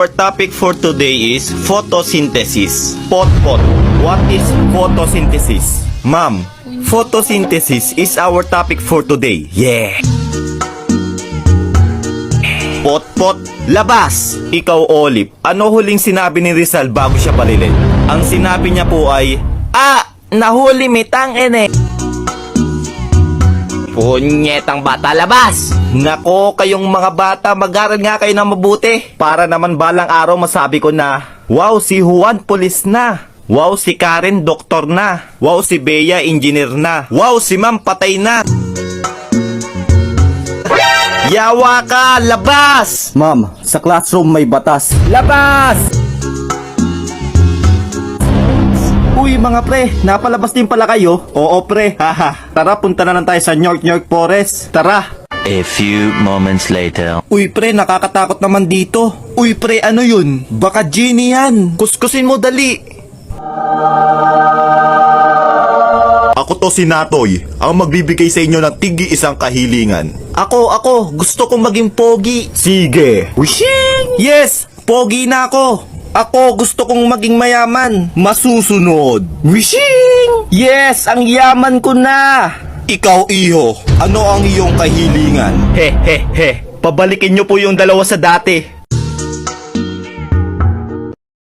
Our topic for today is photosynthesis. Pot. What is photosynthesis? Ma'am, photosynthesis is our topic for today. Yeah. Pot, labas! Ikaw, Olive, ano huling sinabi ni Rizal bago siya barilin? Ang sinabi niya po ay, nahuli mitang ene. Punyetang bata, labas! Nako, kayong mga bata, mag-aral nga kayo ng mabuti. Para naman balang araw masabi ko na, wow, si Juan pulis na. Wow, si Karen doktor na. Wow, si Bea engineer na. Wow, si Ma'am patay na. Yawa ka, labas! Ma'am, sa classroom may batas. Labas! Uy mga pre, napalabas din pala kayo? Oo pre, haha. Tara, punta na lang tayo sa York Forest. Tara. A few moments later. Uy pre, nakakatakot naman dito. Uy pre, ano yun? Baka genie yan. Kuskusin mo dali. Ako to si Natoy, ang magbibigay sa inyo ng tigi isang kahilingan. Ako, gusto kong maging pogi. Sige! Wishing! Yes, pogi na ako. Ako, gusto kong maging mayaman. Masusunod. Wishing! Yes, ang yaman ko na. Ikaw, iho, ano ang iyong kahilingan? He. Pabalikin nyo po yung dalawa sa dati.